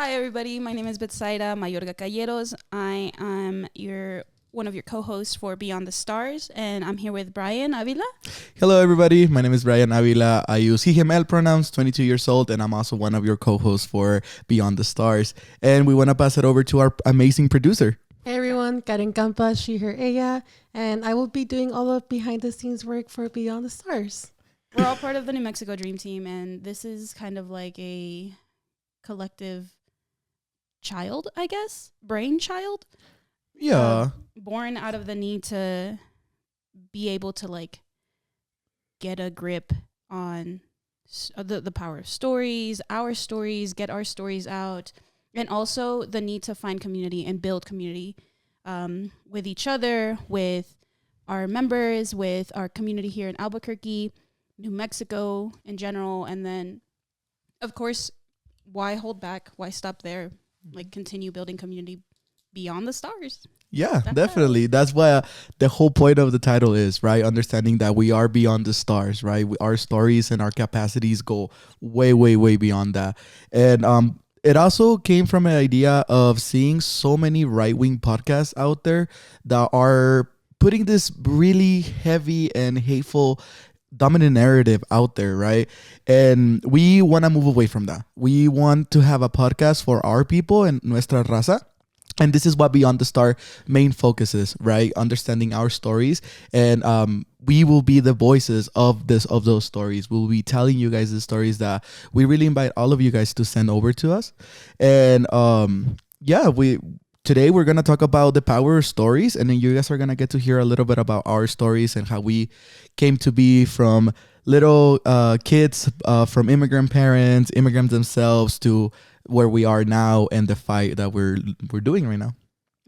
Hi, everybody. My name is Betzaira Mayorga Calleros. I am one of your co-hosts for Beyond the Stars, and I'm here with Bryan Avila. Hello, everybody. My name is Bryan Avila. I use he, him, el pronouns, 22 years old, and I'm also one of your co-hosts for Beyond the Stars. And we want to pass it over to our amazing producer. Hey everyone, Karen Campa, she, her, ella, and I will be doing all the behind-the-scenes work for Beyond the Stars. We're all part of the New Mexico Dream Team, and this is kind of like a collective child, I guess, brainchild. Yeah. Born out of the need to be able to like get a grip on the power of stories, our stories, get our stories out, and also the need to find community and build community with each other, with our members, with our community here in Albuquerque, New Mexico in general. And then, of course, why hold back? Why stop there? Like, continue building community beyond the stars. Yeah, definitely. That's why the whole point of the title is, right? Understanding that we are beyond the stars, right? Our stories and our capacities go way, way, way beyond that. And it also came from an idea of seeing so many right-wing podcasts out there that are putting this really heavy and hateful dominant narrative out there, right? And we want to move away from that. We want to have a podcast for our people and nuestra raza. And this is what Beyond the Star main focus is, right? Understanding our stories, and we will be the voices of those stories. We'll be telling you guys the stories that we really invite all of you guys to send over to us. And today we're gonna talk about the power of stories, and then you guys are gonna get to hear a little bit about our stories and how we came to be from little kids from immigrant parents, immigrants themselves, to where we are now and the fight that we're doing right now.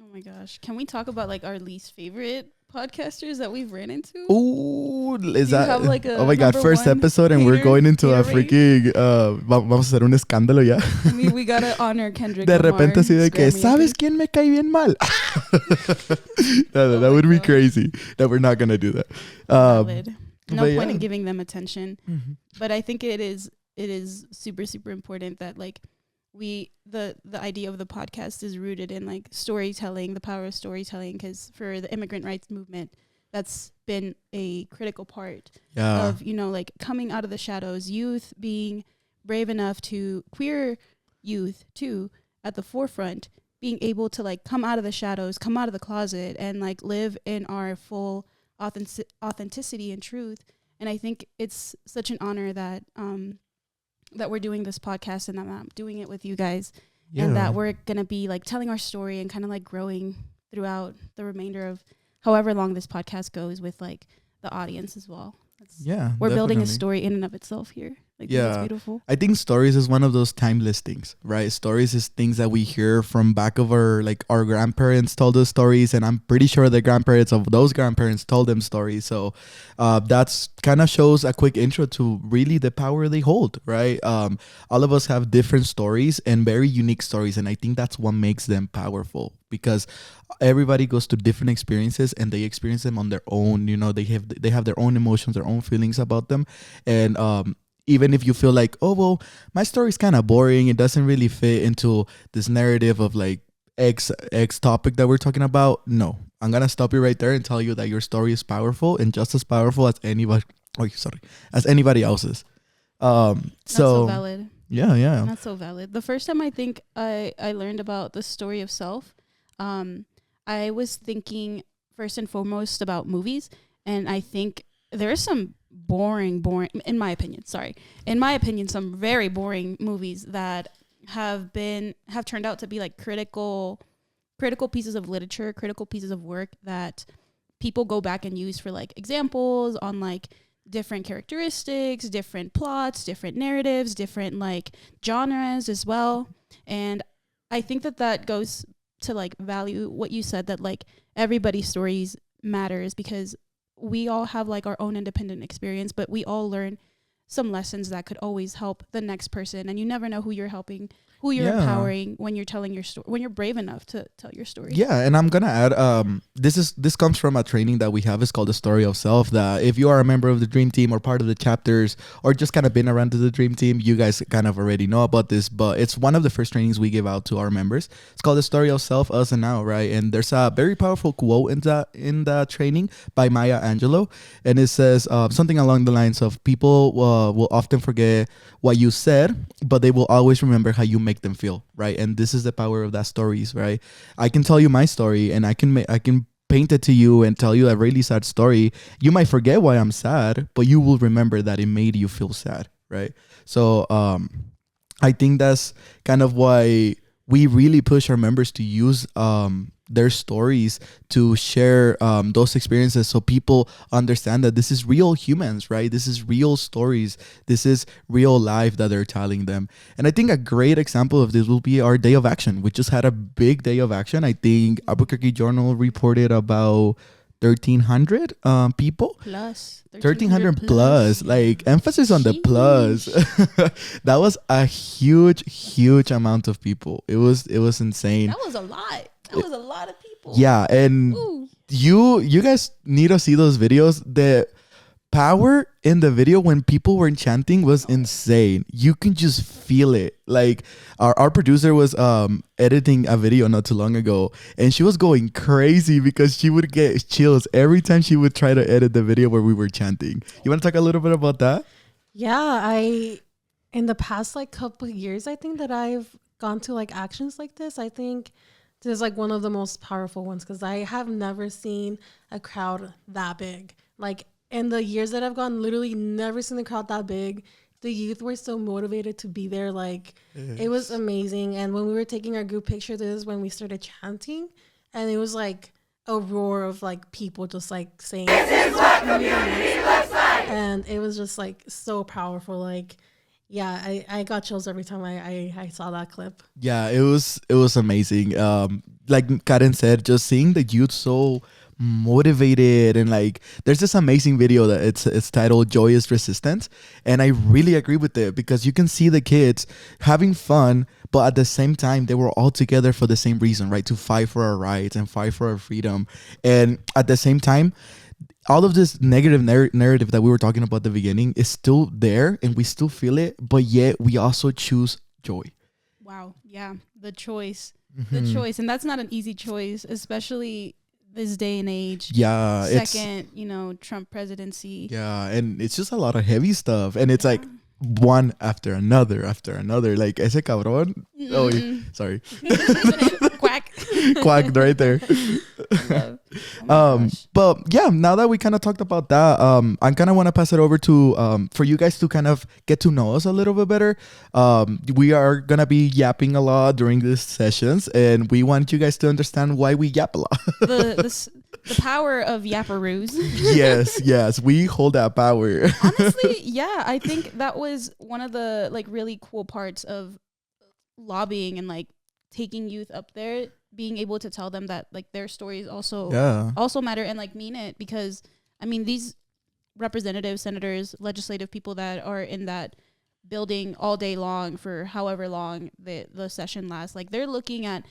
Oh my gosh. Can we talk about like our least favorite podcasters that we've ran into? Oh, is that? Have, like, oh my God, first episode and we're going into a freaking vamos a hacer un escándalo ya. I mean, we gotta honor Kendrick De Lamar, repente así de que, ¿sabes quién me cae bien mal? That would be crazy. That we're not gonna do that. Valid. No point yeah. in giving them attention. Mm-hmm. But I think it is super, super important that like the idea of the podcast is rooted in like storytelling, the power of storytelling, because for the immigrant rights movement, that's been a critical part of, like coming out of the shadows, youth being brave enough to, queer youth too, at the forefront, being able to like come out of the shadows, come out of the closet, and like live in our full authenticity and truth. And I think it's such an honor that that we're doing this podcast and that I'm doing it with you guys, and that we're gonna be like telling our story and kind of like growing throughout the remainder of however long this podcast goes with like the audience as well. We're building a story in and of itself here. Like, it's beautiful. I think stories is one of those timeless things, right? Stories is things that we hear from back of our grandparents told us stories, and I'm pretty sure the grandparents of those grandparents told them stories. So that's kind of shows a quick intro to really the power they hold, right? All of us have different stories and very unique stories, and I think that's what makes them powerful, because everybody goes to different experiences and they experience them on their own. They have their own emotions, their own feelings about them, and even if you feel like, oh, well, my story is kind of boring, it doesn't really fit into this narrative of like X topic that we're talking about. No, I'm going to stop you right there and tell you that your story is powerful and just as powerful as anybody else's. That's so valid. Yeah. That's so valid. The first time I think I learned about the story of self, I was thinking first and foremost about movies. And I think there's some boring, in my opinion, some very boring movies that have turned out to be like critical pieces of literature, critical pieces of work that people go back and use for like examples on like different characteristics, different plots, different narratives, different like genres as well. And I think that goes to like value what you said, that like everybody's stories matters, because we all have like our own independent experience, but we all learn some lessons that could always help the next person, and you never know who you're helping who you're Yeah. empowering when you're telling your story, when you're brave enough to tell your story. Yeah, and I'm gonna add, this comes from a training that we have. It's called the story of self. That if you are a member of the dream team or part of the chapters or just kind of been around to the dream team, you guys kind of already know about this. But it's one of the first trainings we give out to our members. It's called the story of self, us and now, right? And there's a very powerful quote in that training by Maya Angelou, and it says something along the lines of people will often forget what you said, but they will always remember how you make them feel, right? And this is the power of that stories, right? I can tell you my story, and I can paint it to you and tell you a really sad story. You might forget why I'm sad, but you will remember that it made you feel sad, right? So I think that's kind of why we really push our members to use their stories to share those experiences, so people understand that this is real humans, right? This is real stories. This is real life that they're telling them. And I think a great example of this will be our day of action. We just had a big day of action. I think Albuquerque Journal reported about 1,300 people. Plus 1,300 plus, like emphasis on the plus. That was a huge amount of people. It was insane. That was a lot. That was a lot of people. Yeah, and Ooh. you guys need to see those videos. The power in the video when people were chanting was insane. You can just feel it. Like our producer was editing a video not too long ago, and she was going crazy because she would get chills every time she would try to edit the video where we were chanting. You want to talk a little bit about that? Yeah, in the past like couple of years, I think that I've gone to like actions like this. I think this is like one of the most powerful ones because I have never seen a crowd that big. Like in the years that I've gone, literally never seen a crowd that big. The youth were so motivated to be there. Like it was amazing. And when we were taking our group picture, this is when we started chanting, and it was like a roar of like people just like saying, "This is what community looks like," and it was just like so powerful. Like, yeah, I got chills every time I saw that clip. Yeah, it was amazing. Like Karen said, just seeing the youth so motivated, and like there's this amazing video that it's titled "Joyous Resistance," and I really agree with it because you can see the kids having fun, but at the same time they were all together for the same reason, right? To fight for our rights and fight for our freedom. And at the same time, all of this negative narrative that we were talking about at the beginning is still there, and we still feel it, but yet we also choose joy. Wow. Yeah. The choice. The choice. And that's not an easy choice, especially this day and age. Yeah. Second, Trump presidency. Yeah. And it's just a lot of heavy stuff. And it's like one after another. Like, ese cabrón. Oh, sorry. Quack. Quack right there. But yeah, now that we kind of talked about that, I kind of want to pass it over to for you guys to kind of get to know us a little bit better. We are gonna be yapping a lot during these sessions, and we want you guys to understand why we yap a lot. The power of yapparoos. yes, we hold that power. Honestly, yeah, I think that was one of the like really cool parts of lobbying and like taking youth up there, being able to tell them that like their stories also matter and like mean it, because I mean these representatives, senators, legislative people that are in that building all day long for however long the session lasts, like they're looking at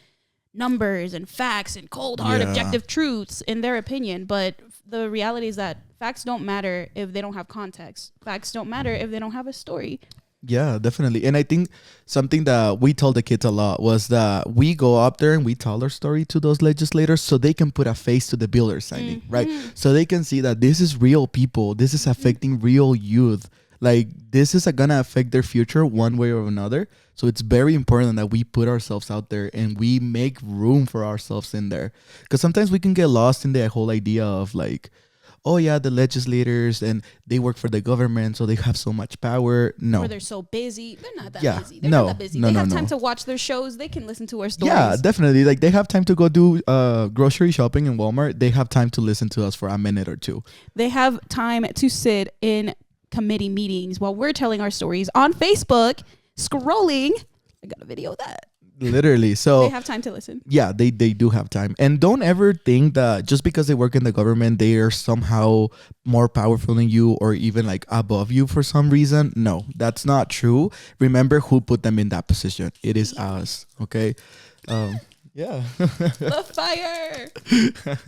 numbers and facts and cold hard objective truths in their opinion, but the reality is that facts don't matter if they don't have context. Facts don't matter if they don't have a story. Yeah, definitely. And I think something that we told the kids a lot was that we go up there and we tell our story to those legislators so they can put a face to the bill they're signing, right? So they can see that this is real people. This is affecting real youth. Like, this is gonna affect their future one way or another. So it's very important that we put ourselves out there and we make room for ourselves in there. Because sometimes we can get lost in the whole idea of like, oh yeah, the legislators and they work for the government, so they have so much power. No. Or they're so busy. They're not that busy. They're not that busy. They have time to watch their shows. They can listen to our stories. Yeah, definitely. Like they have time to go do grocery shopping in Walmart. They have time to listen to us for a minute or two. They have time to sit in committee meetings while we're telling our stories on Facebook, scrolling. I got a video of that. Literally. So They have time to listen. yeah, they do have time. And don't ever think that just because they work in the government, they are somehow more powerful than you or even like above you for some reason. No, that's not true. Remember who put them in that position. It is us. Okay. Yeah. The fire.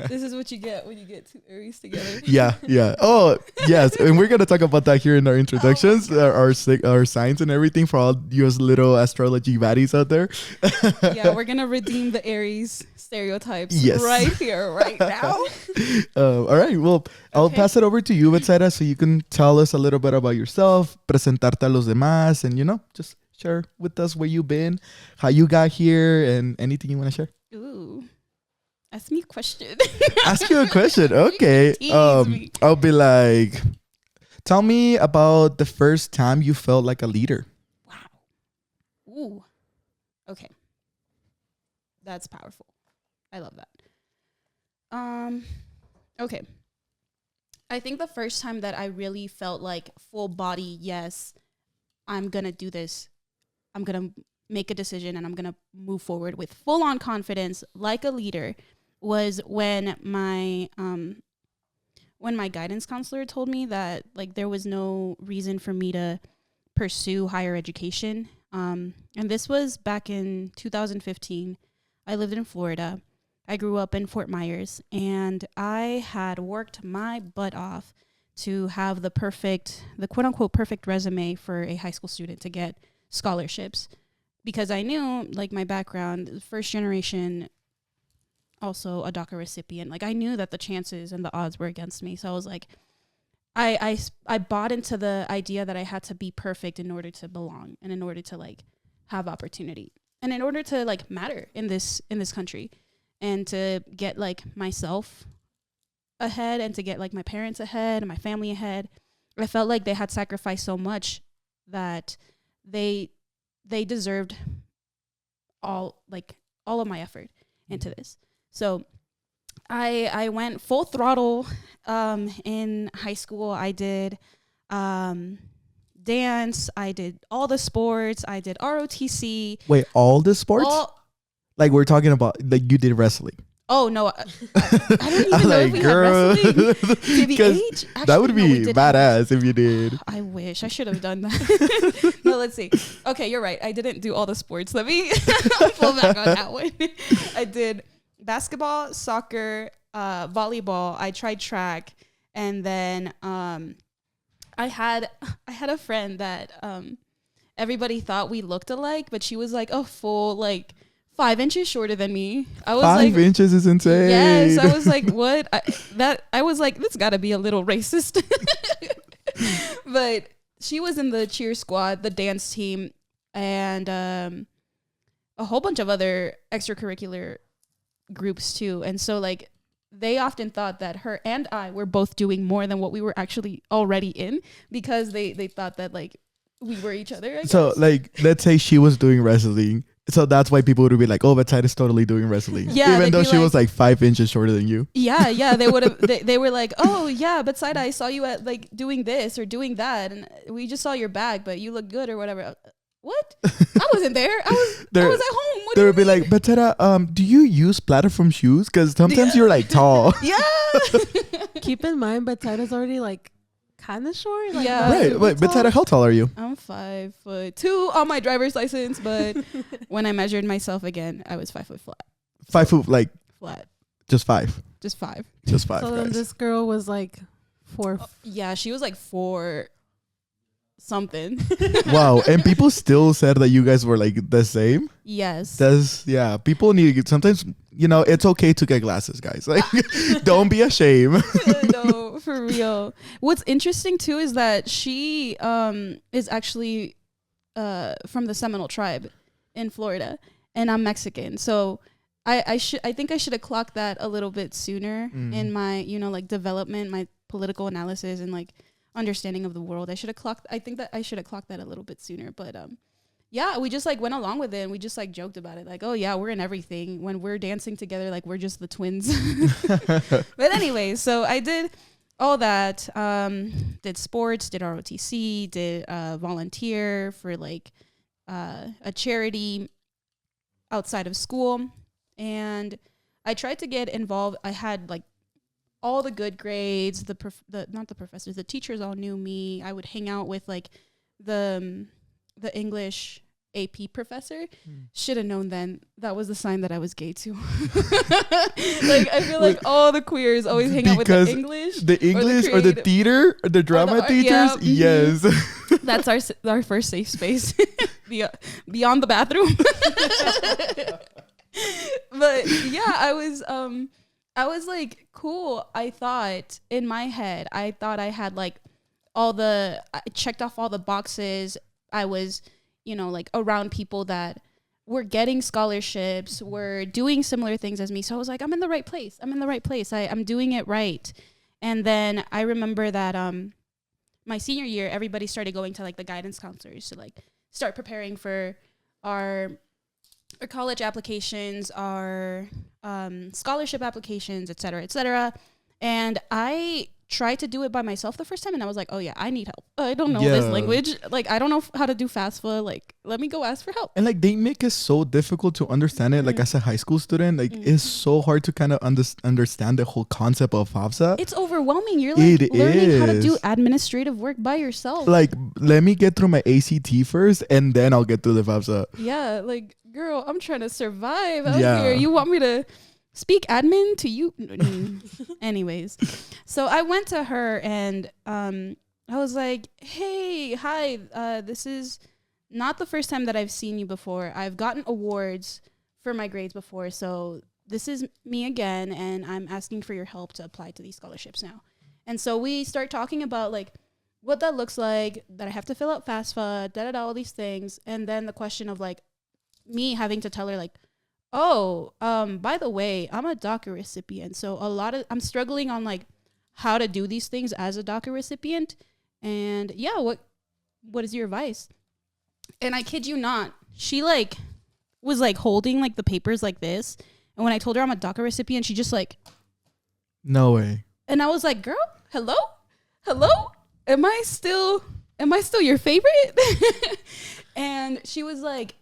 This is what you get when you get two Aries together. Yeah. Oh, yes. And we're going to talk about that here in our introductions, our signs and everything for all you little astrology baddies out there. Yeah, we're going to redeem the Aries stereotypes right here, right now. All right. Well, I'll pass it over to you, Betzaira, so you can tell us a little bit about yourself, presentarte a los demás, and, just share with us where you've been, how you got here, and anything you want to share. Ooh, ask me a question. Ask you a question. Okay. Me. I'll be like, tell me about the first time you felt like a leader. Wow. Ooh. Okay. That's powerful. I love that. Okay. I think the first time that I really felt like full body, yes, I'm going to do this. I'm going to make a decision and I'm going to move forward with full on confidence like a leader was when my guidance counselor told me that like there was no reason for me to pursue higher education. And this was back in 2015. I lived in Florida. I grew up in Fort Myers and I had worked my butt off to have the quote unquote perfect resume for a high school student to get scholarships because I knew like my background, first generation, also a DACA recipient. Like I knew that the chances and the odds were against me. So I was like, I bought into the idea that I had to be perfect in order to belong and in order to like have opportunity and in order to like matter in this country and to get like myself ahead and to get like my parents ahead and my family ahead. I felt like they had sacrificed so much that they deserved all of my effort into this. So I went full throttle in high school. I did dance. I did all the sports. I did ROTC. Wait, all the sports? Like we're talking about like you did wrestling. Oh no, I don't even know if we had wrestling. TBH? Actually, that would be badass if you did. I wish I should have done that. No, let's see. Okay, you're right. I didn't do all the sports. Let me pull back on that one. I did basketball, soccer, volleyball. I tried track, and then I had a friend that everybody thought we looked alike, but she was like a full like 5 inches shorter than me. I was 5 inches is insane. Yes, I was like, what? I was like, this got to be a little racist. But she was in the cheer squad, the dance team, and a whole bunch of other extracurricular groups too. And so like they often thought that her and I were both doing more than what we were actually already in because they thought that like we were each other. I so guess. Like let's say she was doing wrestling. So that's why people would be like, "Oh, Betzaira is totally doing wrestling." Yeah, even though she was like 5 inches shorter than you. Yeah, they would have. They were like, "Oh, yeah, Betzaira, I saw you at like doing this or doing that, and we just saw your bag, but you look good or whatever." What? I wasn't there. I was at home. What they would be like, "Betzaira, do you use platform shoes? Because sometimes you're like tall." Yeah. Keep in mind, Betzaira's already like kind of short. Like, Yeah. Right. Wait, Betzaira, how tall are you? I'm 5'2" on my driver's license, but when I measured myself again, I was 5 foot flat. 5 foot, like Flat. just 5. Just 5. Just 5. So guys. then this girl was like 4. Yeah, she was like 4 something. Wow. And people still said that you guys were like the same. Yes. People need sometimes, it's okay to get glasses, guys. Like, don't be ashamed. No, for real. What's interesting too is that she is actually from the Seminole tribe in Florida, and I'm Mexican. So I think I should have clocked that a little bit sooner in my like development, my political analysis, and like understanding of the world. I think that I should have clocked that a little bit sooner. But yeah, we just like went along with it and we just like joked about it. Like, oh yeah, we're in everything. When we're dancing together, like we're just the twins. But anyway, so I did all that, did sports, did ROTC, did volunteer for like a charity. outside of school, and I tried to get involved. I had like all the good grades. Not the professors, the teachers all knew me. I would hang out with like the English AP professor. Should have known then. That was the sign that I was gay too. Like I feel like all the queers always hang out with the English or the theater, or the drama teachers. Yeah. Yes, that's our first safe space, beyond the bathroom. But yeah, I was like, cool. I thought in my head, I had like I checked off all the boxes. I was, like around people that were getting scholarships, were doing similar things as me. So I was like, I'm in the right place. I'm doing it right. And then I remember that my senior year, everybody started going to like the guidance counselors to like start preparing for our college applications, our scholarship applications, et cetera. And I tried to do it by myself the first time, and I was like, oh yeah, I need help. I don't know this language. Like, I don't know how to do FAFSA. Like, let me go ask for help. And like, they make it so difficult to understand it. Like, as a high school student, like, it's so hard to kind of understand the whole concept of FAFSA. It's overwhelming. You're like learning how to do administrative work by yourself. Like, let me get through my ACT first, and then I'll get through the FAFSA. Yeah, like, girl, I'm trying to survive out here. You want me to speak admin to you? Anyways, so I went to her and I was like, hey, hi, this is not the first time that I've seen you before. I've gotten awards for my grades before, so this is me again, and I'm asking for your help to apply to these scholarships now. And so we start talking about like what that looks like, that I have to fill out FAFSA, all these things. And then the question of like me having to tell her like, oh, by the way, I'm a DACA recipient. So I'm struggling on like how to do these things as a DACA recipient. And yeah, what is your advice? And I kid you not, she like was like holding like the papers like this. And when I told her I'm a DACA recipient, she just like, no way. And I was like, girl, hello? Am I still your favorite? And she was like,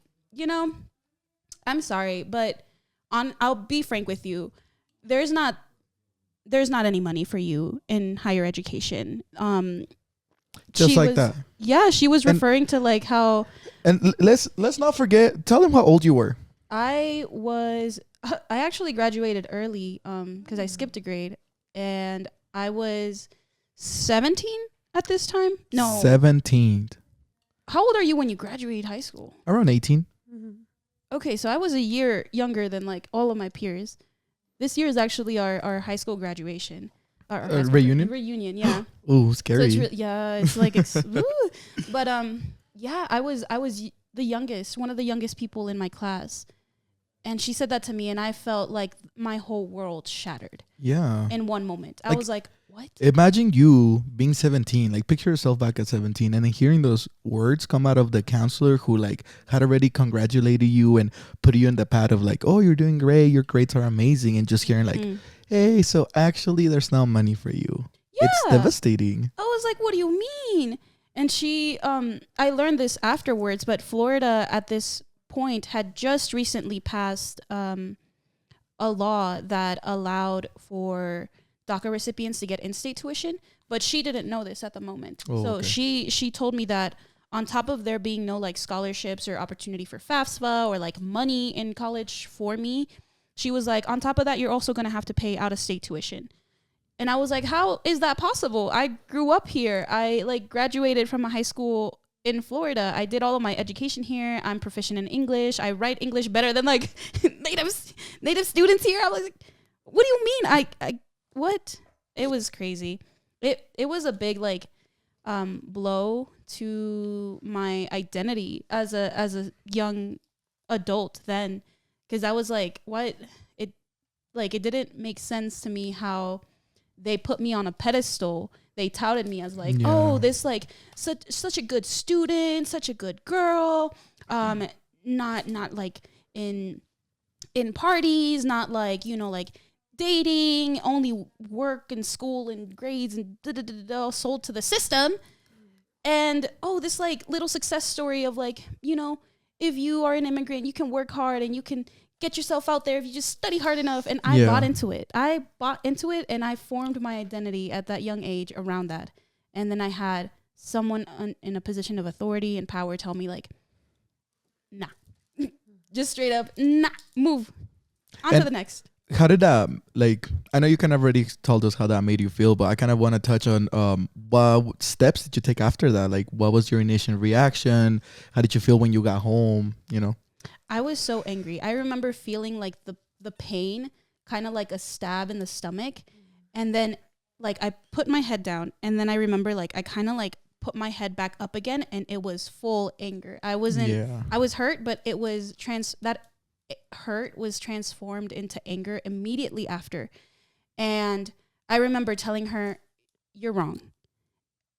I'm sorry, but I'll be frank with you. There's not any money for you in higher education. Just like that. Yeah, she was referring to like how. And let's not forget. Tell them how old you were. I actually graduated early because I skipped a grade, and I was 17 at this time. No, 17. How old are you when you graduated high school? Around 18. Mm-hmm. Okay, so I was a year younger than like all of my peers. This year is actually our high school graduation. Our reunion? Reunion, yeah. Ooh, scary. So it's like it's but yeah, I was the youngest, one of the youngest people in my class. And she said that to me, and I felt like my whole world shattered. Yeah. In one moment. I was like, what? Imagine you being 17, like picture yourself back at 17 and then hearing those words come out of the counselor who like had already congratulated you and put you in the path of like, oh, you're doing great, your grades are amazing, and just hearing like, hey, so actually there's no money for you. Yeah. It's devastating. I was like, what do you mean? And she, I learned this afterwards, but Florida at this point had just recently passed a law that allowed for DACA recipients to get in-state tuition, but she didn't know this at the moment. Oh, so okay. she told me that on top of there being no like scholarships or opportunity for FAFSA or like money in college for me, she was like, on top of that, you're also going to have to pay out-of-state tuition. And I was like, how is that possible? I grew up here. I like graduated from a high school in Florida. I did all of my education here. I'm proficient in English. I write English better than like native students here. I was like, what do you mean? I what? It was crazy. It was a big like blow to my identity as a young adult then, because I was like, what? It didn't make sense to me how they put me on a pedestal. They touted me as like, oh, this like such a good student, such a good girl, not like in parties, not like, like dating, only work and school and grades and sold to the system. And this like little success story of like, if you are an immigrant, you can work hard and you can get yourself out there if you just study hard enough. And I bought into it. And I formed my identity at that young age around that. And then I had someone in a position of authority and power tell me like, nah, just straight up, nah, move on to the next. How did that, like, I know you kind of already told us how that made you feel, but I kind of want to touch on what steps did you take after that? Like, what was your initial reaction? How did you feel when you got home, you know? I was so angry. I remember feeling like the pain, kind of like a stab in the stomach. And then like I put my head down, and then I remember like I kind of like put my head back up again, and it was full anger. I was hurt, but it was hurt was transformed into anger immediately after. And I remember telling her, you're wrong.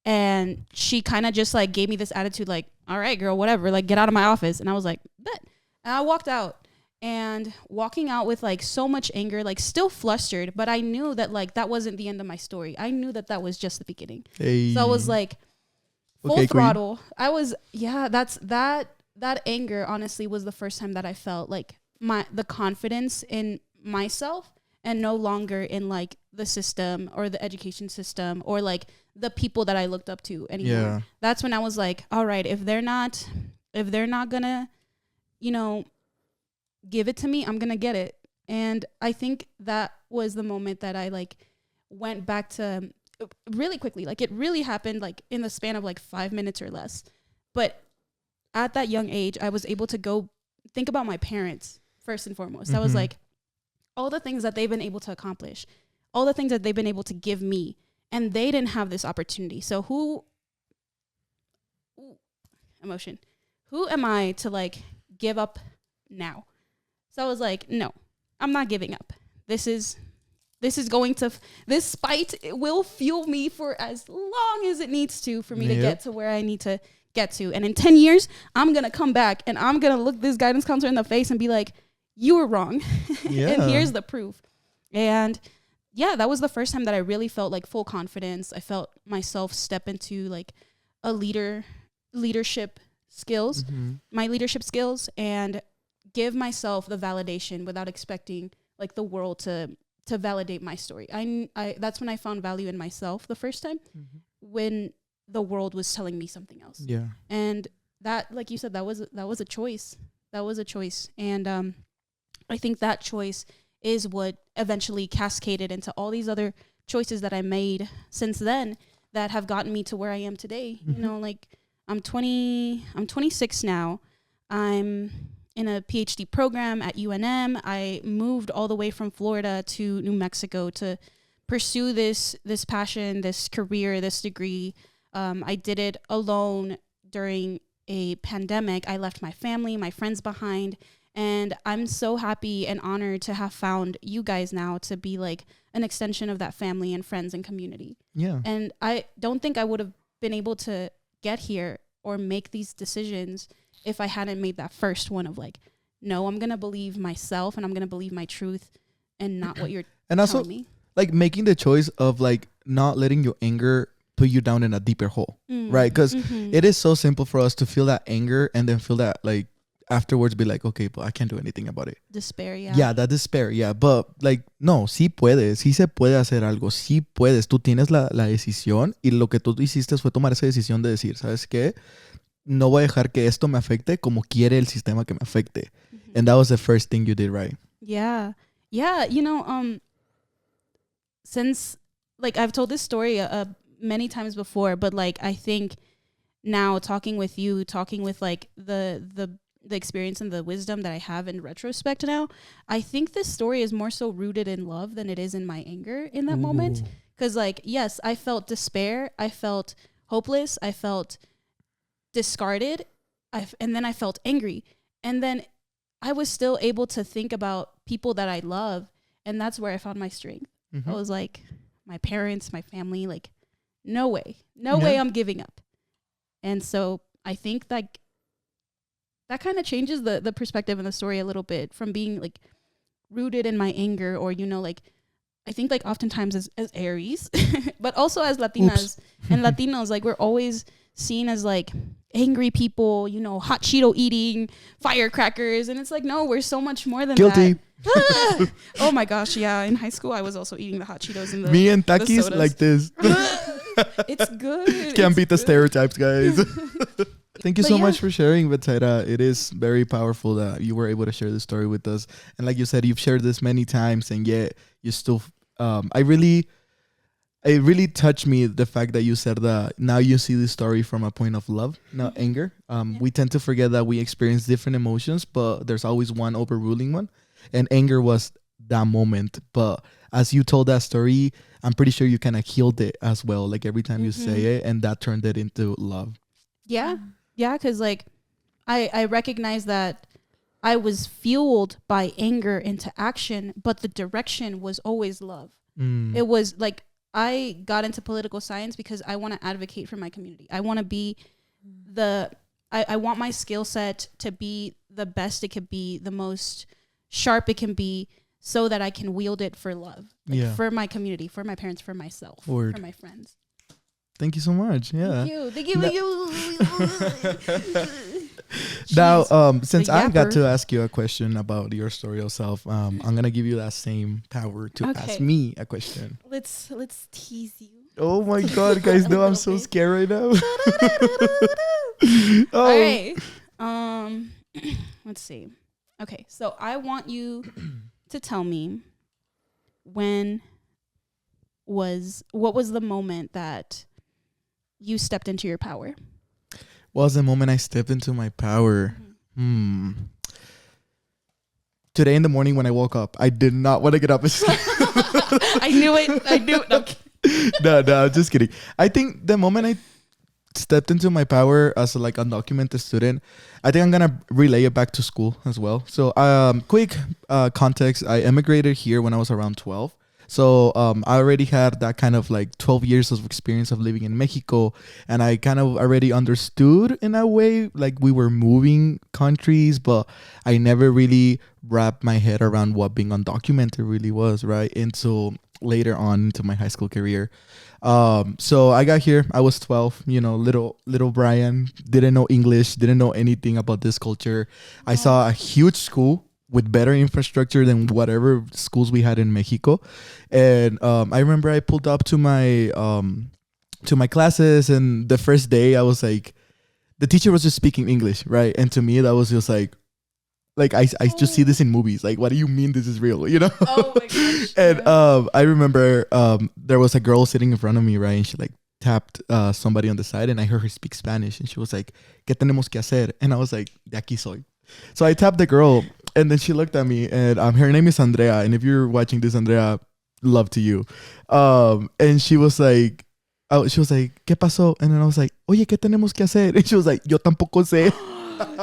And she kind of just like gave me this attitude like, all right, girl, whatever, like get out of my office. And I was like, bet. And I walked out, and walking out with like so much anger, like still flustered, but I knew that like that wasn't the end of my story. I knew that that was just the beginning. Hey. So I was like full throttle. Queen. I was, that anger honestly was the first time that I felt like the confidence in myself, and no longer in like the system or the education system or like the people that I looked up to anymore. Yeah. That's when I was like, all right, if they're not gonna, you know, give it to me, I'm gonna get it. And I think that was the moment that I like went back to really quickly. Like it really happened like in the span of like 5 minutes or less. But at that young age, I was able to go think about my parents first and foremost. I was like, all the things that they've been able to accomplish, all the things that they've been able to give me, and they didn't have this opportunity. So who am I to like give up now? So I was like, no, I'm not giving up. This spite will fuel me for as long as it needs to for me to get to where I need to get to. And in 10 years, I'm going to come back and I'm going to look this guidance counselor in the face and be like, you were wrong. And here's the proof. And yeah, that was the first time that I really felt like full confidence. I felt myself step into like a leadership skills, my leadership skills, and give myself the validation without expecting like the world to validate my story. I that's when I found value in myself the first time, when the world was telling me something else. Yeah. And that, like you said, that was a choice. That was a choice. And I think that choice is what eventually cascaded into all these other choices that I made since then that have gotten me to where I am today. You know, like I'm 26 now. I'm in a PhD program at UNM. I moved all the way from Florida to New Mexico to pursue this passion, this career, this degree. I did it alone during a pandemic. I left my family, my friends behind, and I'm so happy and honored to have found you guys now to be like an extension of that family and friends and community. Yeah. And I don't think I would have been able to get here or make these decisions if I hadn't made that first one of like, no, I'm going to believe myself and I'm going to believe my truth and not what you're and telling also, me. Like making the choice of like not letting your anger put you down in a deeper hole, right? Because it is so simple for us to feel that anger and then feel that like afterwards be like, okay, but I can't do anything about it. Despair, yeah. Yeah, that despair, yeah. But like, no, sí puedes, sí se puede hacer algo, sí puedes. Tú tienes la decisión y lo que tú hiciste fue tomar esa decisión de decir, ¿sabes qué? No voy a dejar que esto me afecte como quiere el sistema que me afecte. And that was the first thing you did, right? Yeah. Yeah, you know, since like I've told this story many times before, but like I think now talking with you, talking with like the experience and the wisdom that I have in retrospect now, I think this story is more so rooted in love than it is in my anger in that moment. Because like, yes, I felt despair. I felt hopeless. I felt discarded. And then I felt angry. And then I was still able to think about people that I love. And that's where I found my strength. I was like, my parents, my family, like, no way I'm giving up. And so I think like that kind of changes the perspective in the story a little bit from being like rooted in my anger, or, you know, like I think like oftentimes as Aries, but also as Latinas and Latinos, like we're always seen as like angry people, you know, hot Cheeto eating, firecrackers. And it's like, no, we're so much more than Guilty. that. Oh my gosh, yeah. In high school, I was also eating the hot Cheetos and the Me and the Takis sodas. like this. It's good. Can't It's beat the good. stereotypes, guys. Thank you But so yeah. much for sharing, Betzaira. It is very powerful that you were able to share this story with us. And like you said, you've shared this many times, and yet you still. It really touched me the fact that you said that now you see this story from a point of love, not anger. We tend to forget that we experience different emotions, but there's always one overruling one, and anger was that moment. But as you told that story, I'm pretty sure you kind of healed it as well. Like every time you say it, and that turned it into love. Yeah. Yeah. Cause like I recognize that I was fueled by anger into action, but the direction was always love. It was like, I got into political science because I want to advocate for my community. I want to be I want my skill set to be the best it could be, the most sharp it can be, so that I can wield it for love, for my community, for my parents, for myself, for my friends. Thank you so much. Yeah. Thank you. Now, since The I got yapper. to ask you a question about your story yourself, I'm gonna give you that same power to ask me a question. Let's tease you. Oh my God, guys! No, I'm so scared right now. All right. Let's see. Okay, so I want you to tell me what was the moment that you stepped into your power? What was the moment I stepped into my power? Today in the morning when I woke up, I did not want to get up. I knew it. Okay. No, I'm just kidding. I think the moment I stepped into my power as like undocumented student, I think I'm gonna relay it back to school as well. So quick context, I immigrated here when I was around 12. So I already had that kind of like 12 years of experience of living in Mexico, and I kind of already understood in a way like we were moving countries, but I never really wrapped my head around what being undocumented really was, right? Until later on into my high school career. So I got here, I was 12, you know, little Brian, didn't know English, didn't know anything about this culture. I saw a huge school with better infrastructure than whatever schools we had in Mexico. And I remember I pulled up to my classes, and the first day I was like, the teacher was just speaking English, right? And to me that was just like I just see this in movies. Like, what do you mean this is real? You know? Oh my gosh. And I remember there was a girl sitting in front of me, right? And she like tapped somebody on the side, and I heard her speak Spanish, and she was like, ¿Qué tenemos que hacer? And I was like, de aquí soy. So I tapped the girl, and then she looked at me, and her name is Andrea. And if you're watching this, Andrea, love to you. And she was like, ¿Qué pasó? And then I was like, oye, ¿qué tenemos que hacer? And she was like, yo tampoco sé.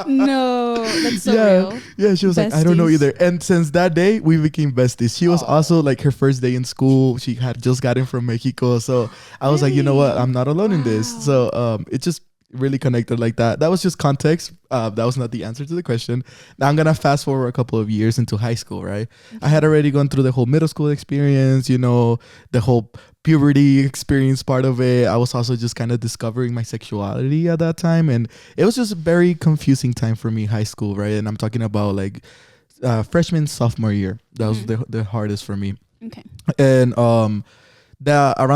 No, that's so real. Yeah, she was like, I don't know Besties. either. And since that day, we became besties. She was also like her first day in school. She had just gotten from Mexico. So I was like, you know what? I'm not alone in this. So it just really connected like that. That was just context. That was not the answer to the question. Now I'm going to fast forward a couple of years into high school, right? I had already gone through the whole middle school experience, you know, the whole puberty experience part of it. I was also just kind of discovering my sexuality at that time. And it was just a very confusing time for me, high school, right? And I'm talking about like freshman, sophomore year. That was the hardest for me. Okay. And around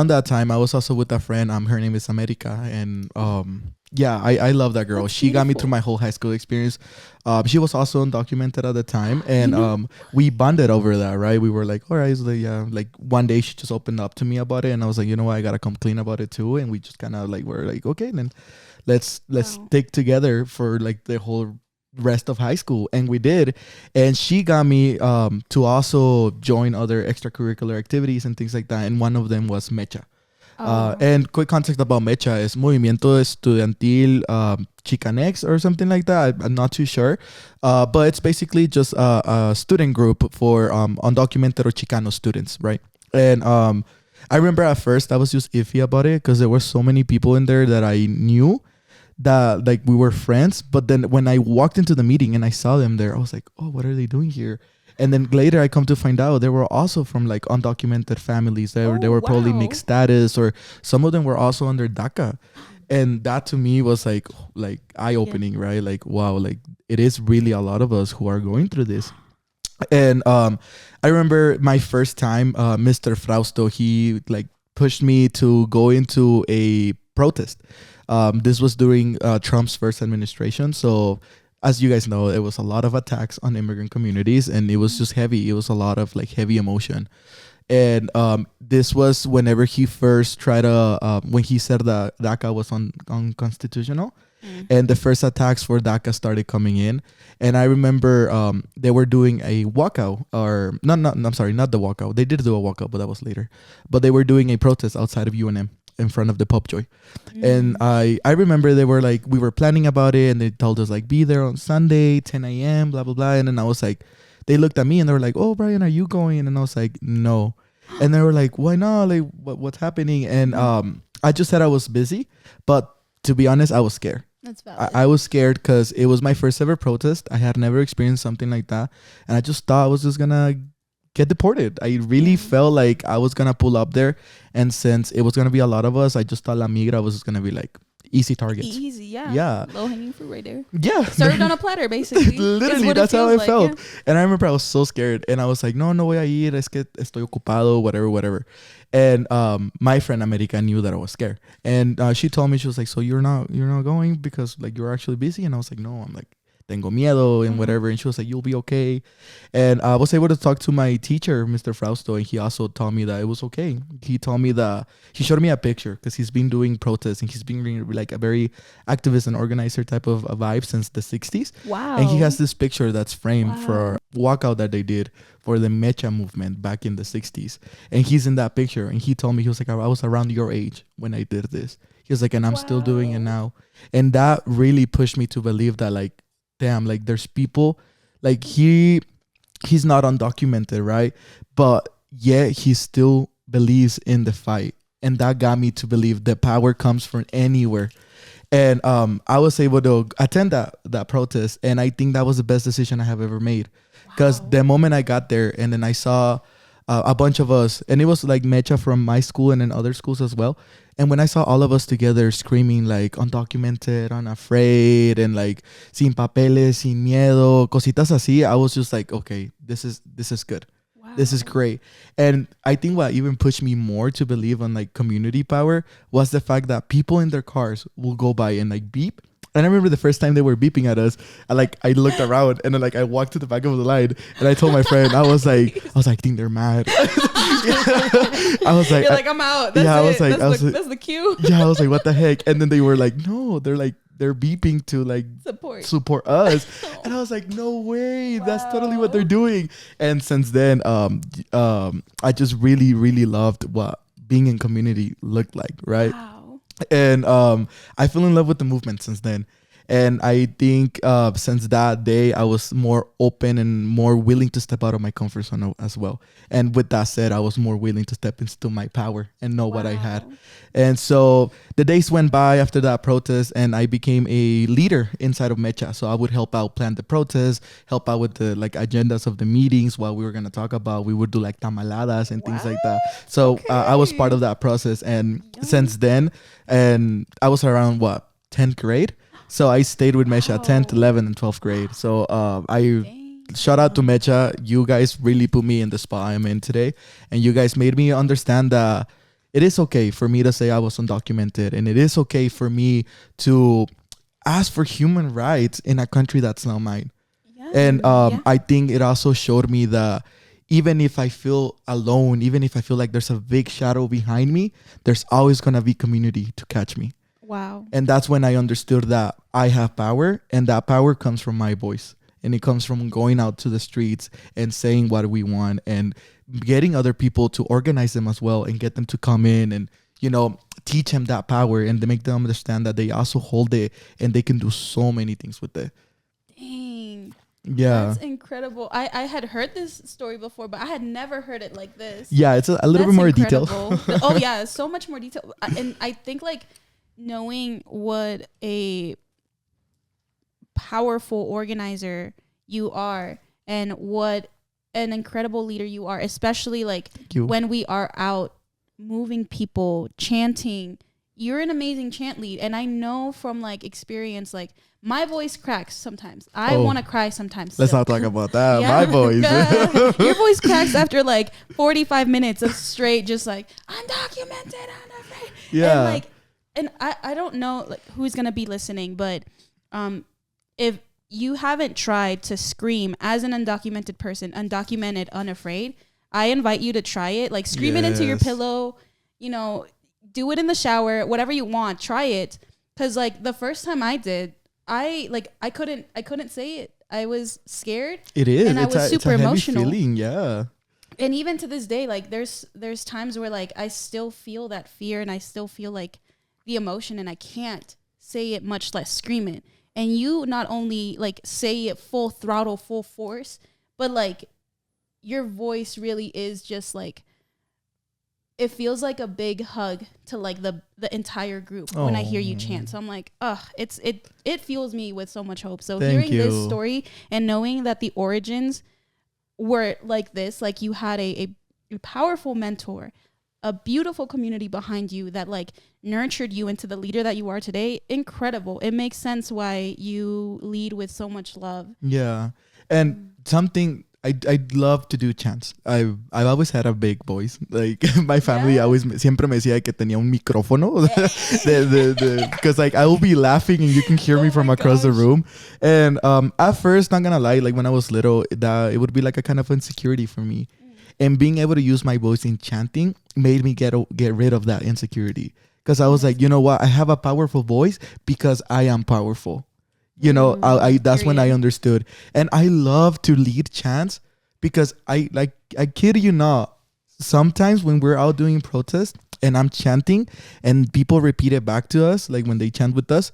that time, I was also with a friend. Her name is America. And I love that girl. That's She got me beautiful. through my whole high school experience. She was also undocumented at the time, and we bonded over that, right? We were like, all right, so like one day she just opened up to me about it, and I was like, you know what, I gotta come clean about it too. And we just kind of like were like, okay, then let's stick together for like the whole rest of high school. And we did. And she got me to also join other extracurricular activities and things like that, and one of them was Mecha. And quick context about Mecha is Movimiento Estudiantil Chicanx or something like that. I'm not too sure. But it's basically just a student group for undocumented or Chicano students, right? And I remember at first I was just iffy about it because there were so many people in there that I knew that like we were friends. But then when I walked into the meeting and I saw them there, I was like, oh, what are they doing here? And then later I come to find out they were also from like undocumented families. They were probably mixed status, or some of them were also under DACA. And that to me was like eye opening, right? Like, wow, like it is really a lot of us who are going through this. And I remember my first time, Mr. Frausto, he like pushed me to go into a protest. This was during Trump's first administration. So as you guys know, it was a lot of attacks on immigrant communities, and it was just heavy. It was a lot of like heavy emotion. And this was whenever he first tried to, when he said that DACA was unconstitutional. And the first attacks for DACA started coming in. And I remember they were doing a walkout, or I'm sorry, not the walkout. They did do a walkout, but that was later. But they were doing a protest outside of UNM in front of the Pop Joy. And I remember they were like, we were planning about it, and they told us like, be there on Sunday, 10 a.m., blah, blah, blah. And then I was like, they looked at me and they were like, oh, Brian, are you going? And I was like, no. And they were like, why not? Like, what's happening? And I just said I was busy. But to be honest, I was scared. That's valid. I was scared because it was my first ever protest. I had never experienced something like that. And I just thought I was just going to get deported. I really felt like I was going to pull up there. And since it was going to be a lot of us, I just thought La Migra was just going to be like easy targets. Easy, yeah. Yeah. Low hanging fruit right there. Yeah. Served on a platter, basically. Literally, that's how I felt. Yeah. And I remember I was so scared. And I was like, no voy a ir. Es que estoy ocupado, whatever. And my friend America knew that I was scared. And she told me, she was like, so you're not going because like you're actually busy? And I was like, no, I'm like, tengo miedo and whatever. And she was like, you'll be okay. And I was able to talk to my teacher, Mr. Frausto, and he also told me that it was okay. He told me that he showed me a picture because he's been doing protests and he's been like a very activist and organizer type of a vibe since the 60s. Wow. And he has this picture that's framed for a walkout that they did for the Mecha movement back in the 60s. And he's in that picture. And he told me, he was like, I was around your age when I did this. He was like, and I'm still doing it now. And that really pushed me to believe that like, damn, like there's people like he's not undocumented, right? But yet he still believes in the fight. And that got me to believe that power comes from anywhere. And I was able to attend that protest. And I think that was the best decision I have ever made. Because the moment I got there and then I saw a bunch of us, and it was like Mecha from my school and then other schools as well. And when I saw all of us together screaming like undocumented, unafraid, and like sin papeles, sin miedo, cositas así, I was just like, okay, this is good. Wow. This is great. And I think what even pushed me more to believe on like community power was the fact that people in their cars will go by and like beep. And I remember the first time they were beeping at us, I looked around and then like I walked to the back of the line and I told my friend, I was like, I think they're mad. I was like, you're like, I'm out. That's that's the cue. Yeah, I was like, what the heck? And then they were like, no, they're beeping to like support us. And I was like, no way, that's totally what they're doing. And since then, I just really, really loved what being in community looked like, right? Wow. And I fell in love with the movement since then. And I think since that day, I was more open and more willing to step out of my comfort zone as well. And with that said, I was more willing to step into my power and know what I had. And so the days went by after that protest and I became a leader inside of Mecha. So I would help out plan the protest, help out with the like agendas of the meetings, what we were going to talk about. We would do like tamaladas and things like that. So I was part of that process. And since then, and I was around 10th grade. So I stayed with Mecha 10th, 11th, and 12th grade. So shout out to Mecha. You guys really put me in the spot I'm in today. And you guys made me understand that it is okay for me to say I was undocumented. And it is okay for me to ask for human rights in a country that's not mine. Yeah. And I think it also showed me that even if I feel alone, even if I feel like there's a big shadow behind me, there's always going to be community to catch me. Wow. And that's when I understood that I have power, and that power comes from my voice. And it comes from going out to the streets and saying what we want and getting other people to organize them as well and get them to come in and, you know, teach them that power and to make them understand that they also hold it and they can do so many things with it. Dang. Yeah. That's incredible. I had heard this story before, but I had never heard it like this. Yeah, it's a little bit more detailed. Oh, yeah, so much more detail. And I think like knowing what a powerful organizer you are and what an incredible leader you are, especially like when we are out moving people, chanting, you're an amazing chant lead. And I know from like experience, like my voice cracks sometimes. I want to cry sometimes. Let's still. not talk about that. Yeah. My voice. Your voice cracks after like 45 minutes of straight, just like undocumented, unafraid. Yeah. And I don't know like who's gonna be listening, but if you haven't tried to scream as an undocumented person, undocumented, unafraid, I invite you to try it. Like scream it into your pillow, you know, do it in the shower, whatever you want, try it. Cause like the first time I did, I couldn't say it. I was scared. It is. And I was super emotional. Feeling, yeah. And even to this day, like there's times where like I still feel that fear and I still feel like the emotion and I can't say it, much less scream it. And you not only like say it full throttle, full force, but like your voice really is just like, it feels like a big hug to like the entire group when I hear you chant. So I'm like, it fuels me with so much hope. So hearing this story and knowing that the origins were like this, like you had a powerful mentor, a beautiful community behind you that like nurtured you into the leader that you are today. Incredible. It makes sense why you lead with so much love. Yeah. And something I'd love to do chants. I've always had a big voice. Like my family always siempre me decía que tenía un micrófono. Because like I will be laughing and you can hear me from across the room. And at first, not gonna lie, like when I was little, that it would be like a kind of insecurity for me. And being able to use my voice in chanting made me get rid of that insecurity. Because I was like, you know what? I have a powerful voice because I am powerful. You know, that's when I understood. And I love to lead chants because I kid you not, sometimes when we're out doing protests and I'm chanting and people repeat it back to us, like when they chant with us,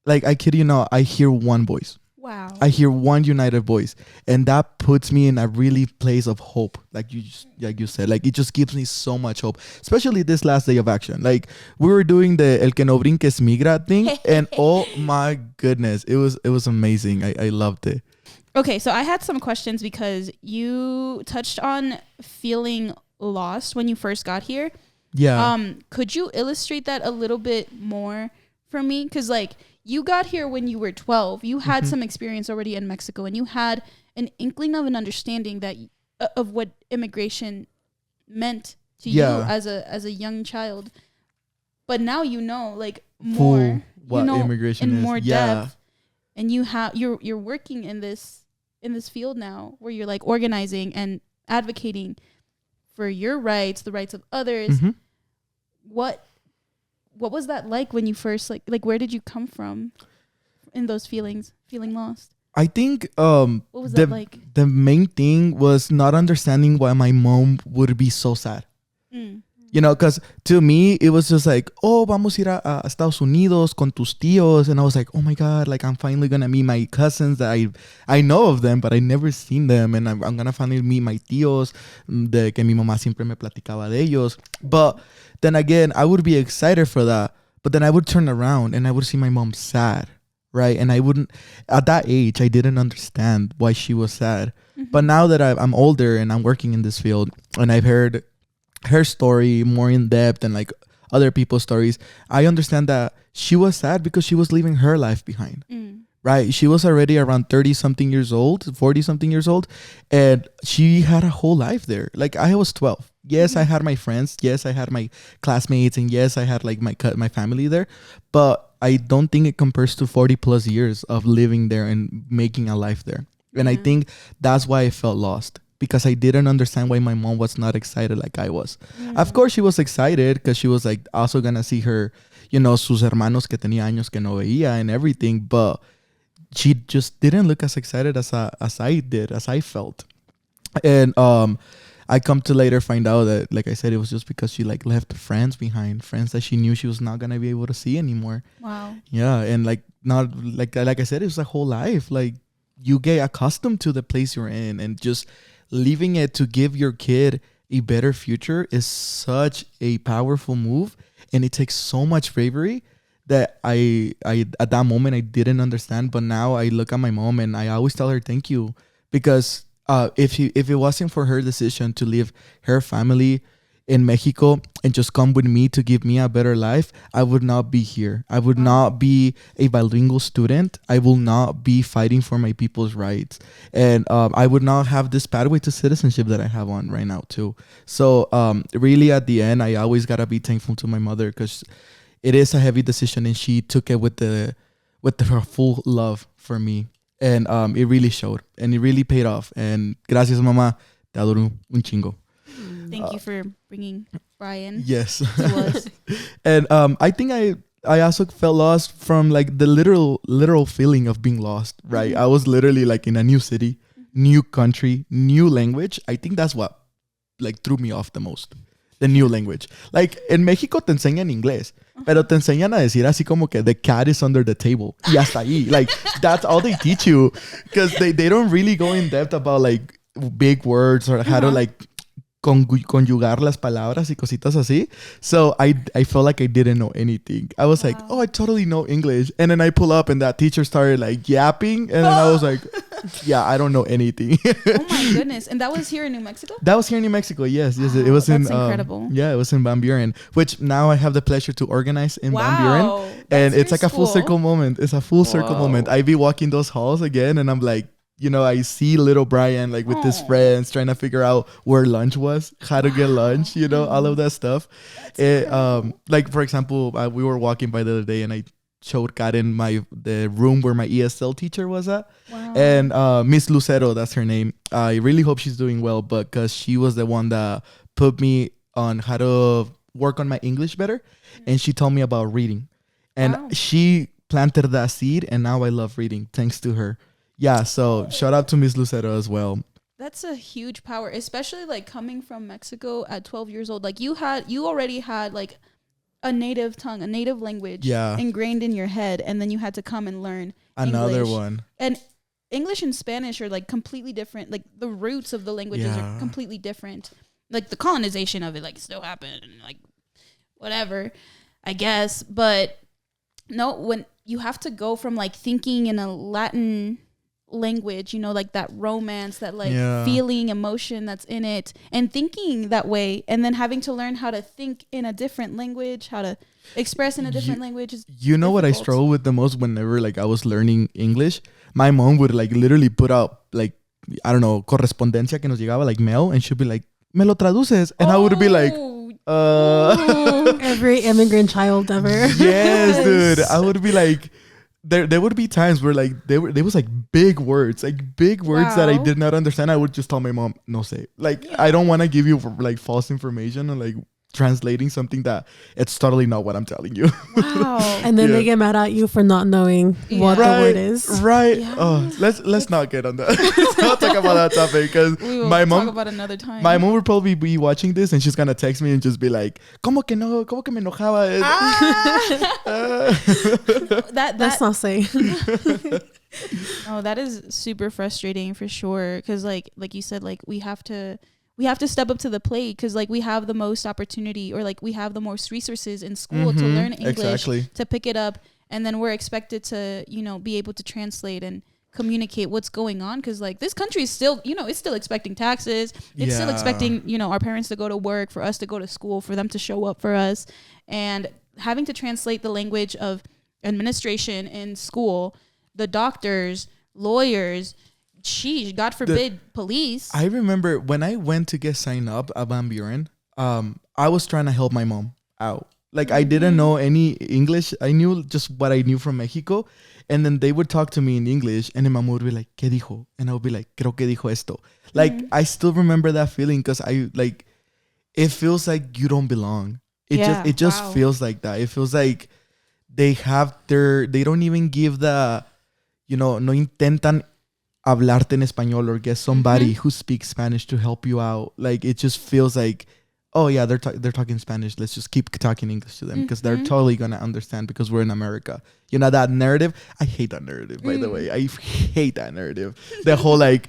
like I kid you not, I hear one voice. Wow. I hear one united voice, and that puts me in a really place of hope. Like you said, like it just gives me so much hope, especially this last day of action. Like we were doing the El que no brinques migra thing, and oh my goodness, it was amazing. I loved it. Okay, so I had some questions because you touched on feeling lost when you first got here. Yeah. Could you illustrate that a little bit more for me? Because like you got here when you were 12. You had some experience already in Mexico, and you had an inkling of an understanding that of what immigration meant to you as a young child. But now you know like more what immigration in is. more depth, and you're working in this field now where you're like organizing and advocating for your rights, the rights of others. What was that like when you first like where did you come from in those feelings, feeling lost? I think what was that like? The main thing was not understanding why my mom would be so sad. You know, because to me, it was just like, oh, vamos a ir a Estados Unidos con tus tíos. And I was like, oh my God, like I'm finally going to meet my cousins that I know of them, but I never seen them. And I'm going to finally meet my tíos, de que mi mamá siempre me platicaba de ellos. But then again, I would be excited for that. But then I would turn around and I would see my mom sad, right? And I wouldn't, at that age, I didn't understand why she was sad. But now that I'm older and I'm working in this field and I've heard her story more in depth and like other people's stories, I understand that she was sad because she was leaving her life behind. Right? She was already around 30 something years old, 40 something years old, and she had a whole life there. Like I was 12. Yes, I had my friends. Yes, I had my classmates, and yes, I had like my family there, but I don't think it compares to 40 plus years of living there and making a life there. And I think that's why I felt lost. Because I didn't understand why my mom was not excited like I was. Of course, she was excited because she was like also gonna see her, you know, sus hermanos que tenía años que no veía and everything. But she just didn't look as excited as I did, as I felt. And I come to later find out that, like I said, it was just because she like left friends behind, friends that she knew she was not gonna be able to see anymore. Wow. Yeah, and like not like I said, it was a whole life. Like you get accustomed to the place you're in, and just leaving it to give your kid a better future is such a powerful move, and it takes so much bravery that I at that moment I didn't understand. But now I look at my mom and I always tell her thank you, because if it wasn't for her decision to leave her family, in Mexico and just come with me to give me a better life, I would not be here. I would not be a bilingual student. I will not be fighting for my people's rights. And I would not have this pathway to citizenship that I have on right now too. So really at the end, I always got to be thankful to my mother because it is a heavy decision and she took it with her full love for me. And it really showed and it really paid off. And gracias, mamá. Te adoro un chingo. Thank you for bringing Bryan Yes. to us. And I think I also felt lost from like the literal feeling of being lost, right? I was literally like in a new city, new country, new language. I think that's what like threw me off the most. The new language. Like en México te enseñan inglés, pero te enseñan a decir así como que the cat is under the table. Y hasta ahí. Like that's all they teach you because they don't really go in depth about like big words or how to like conjugar las palabras y cositas así. So I felt like I didn't know anything. I was like, oh, I totally know English. And then I pull up and that teacher started like yapping. And then I was like, yeah, I don't know anything. Oh my goodness. And that was here in New Mexico? That was here in New Mexico. Yes. Wow, It was in, that's incredible. Yeah, it was in Van Buren, which now I have the pleasure to organize in Van Buren. And That's it's your like a full school. circle moment. It's a full circle moment. I be walking those halls again and I'm like, you know, I see little Bryan like with his friends trying to figure out where lunch was, how to get lunch, you know, all of that stuff. Like, for example, we were walking by the other day and I showed Karen the room where my ESL teacher was at. Wow. And Miss Lucero, that's her name. I really hope she's doing well, but because she was the one that put me on how to work on my English better. And she told me about reading. And she planted that seed and now I love reading thanks to her. Yeah, so shout out to Miss Lucero as well. That's a huge power, especially like coming from Mexico at 12 years old. Like you already had like a native tongue, a native language ingrained in your head. And then you had to come and learn another English. One. And English and Spanish are like completely different. Like the roots of the languages are completely different. Like the colonization of it like still happened and like whatever, I guess. But no, when you have to go from like thinking in a Latin language, you know, like that romance, that like feeling, emotion that's in it, and thinking that way, and then having to learn how to think in a different language, how to express in a different language is you know what I struggle with the most whenever like I was learning English? My mom would like literally put out like, I don't know, correspondencia que nos llegaba, like mail, and she'd be like, me lo traduces, and I would be like, every immigrant child ever. Yes, dude. I would be like, there would be times where like there was like big words that I did not understand. I would just tell my mom, no sé. Like I don't want to give you like false information and like translating something that it's totally not what I'm telling you. Wow. And then they get mad at you for not knowing what the word is. Right. Yeah. Oh, let's not get on that. Let's not talk about that topic because my mom talk about another time. My mom would probably be watching this and she's gonna text me and just be like, "¿Cómo que no? ¿Cómo que me enojaba?" Let's not say. No, that is super frustrating for sure. Because like you said, like we have to step up to the plate because like we have the most opportunity or like we have the most resources in school to learn English, to pick it up, and then we're expected to, you know, be able to translate and communicate what's going on because like this country is still, you know, it's still expecting taxes. It's still expecting, you know, our parents to go to work, for us to go to school, for them to show up for us, and having to translate the language of administration in school, the doctors, lawyers, God forbid, police. I remember when I went to get signed up at Van Buren, I was trying to help my mom out. Like I didn't know any English. I knew just what I knew from Mexico. And then they would talk to me in English and then mom would be like, ¿Qué dijo? And I would be like, creo que dijo esto. Like I still remember that feeling because I like, it feels like you don't belong. It just feels like that. It feels like they don't even give the, you know, no intentan hablarte en español or get somebody who speaks Spanish to help you out. Like it just feels like, oh yeah, they're talking Spanish. Let's just keep talking English to them because they're totally gonna understand because we're in America. You know that narrative? I hate that narrative, by the way. I hate that narrative. The whole like,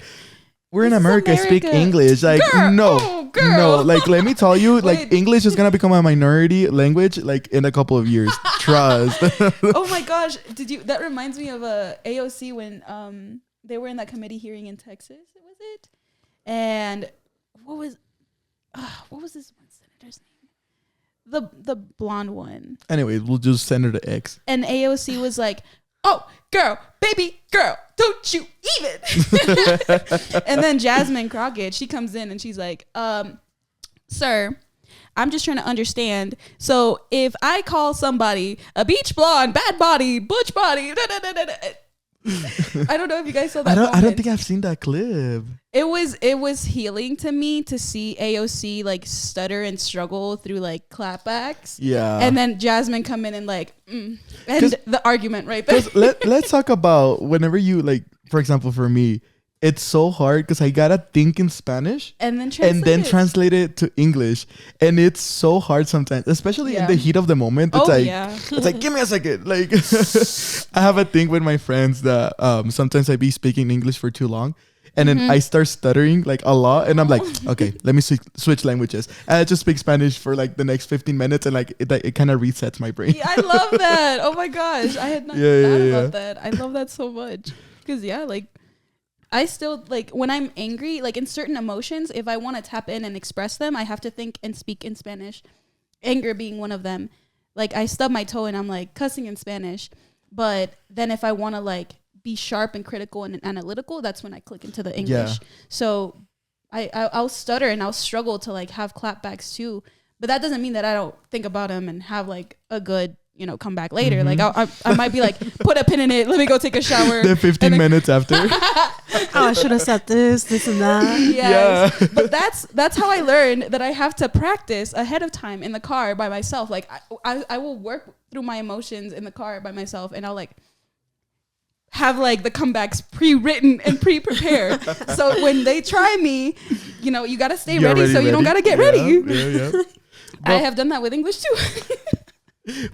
we're in America, speak English. Like girl, no. Like let me tell you, like English is gonna become a minority language like in a couple of years. Trust. Oh my gosh, that reminds me of AOC when they were in that committee hearing in Texas, was it? And what was this one actor's name? The blonde one. Anyway, we'll just send her the X. And AOC was like, "Oh, girl, baby girl, don't you even." And then Jasmine Crockett, she comes in and she's like, "Sir, I'm just trying to understand. So if I call somebody a beach blonde, bad body, butch body," I don't know if you guys saw that. I don't think I've seen that clip. It was healing to me to see AOC like stutter and struggle through like clapbacks. Yeah. And then Jasmine come in and like and the argument right there. Let's talk about whenever you like, for example, for me, it's so hard because I gotta think in Spanish and then translate it to English, and it's so hard sometimes, especially in the heat of the moment. It's it's like, give me a second. Like, I have a thing with my friends that sometimes I be speaking English for too long, and then I start stuttering like a lot, and I'm like, okay, let me switch languages, and I just speak Spanish for like the next 15 minutes, and like it kind of resets my brain. Yeah, I love that. Oh my gosh, I had not thought about that. I love that so much because like. I still, like, when I'm angry, like, in certain emotions, if I want to tap in and express them, I have to think and speak in Spanish. Anger being one of them. Like, I stub my toe and I'm, like, cussing in Spanish. But then if I want to, like, be sharp and critical and analytical, that's when I click into the English. Yeah. So I'll stutter and I'll struggle to, like, have clapbacks, too. But that doesn't mean that I don't think about them and have, like, a good... come back later. Like I might be like, put a pin in it. Let me go take a shower. Then 15 minutes after. I should have said this and that. Yes. Yeah. But that's how I learned that I have to practice ahead of time in the car by myself. Like I will work through my emotions in the car by myself, and I'll like have like the comebacks pre-written and pre-prepared. So when they try me, you got to stay ready, so you don't got to get ready. Yeah. I have done that with English too.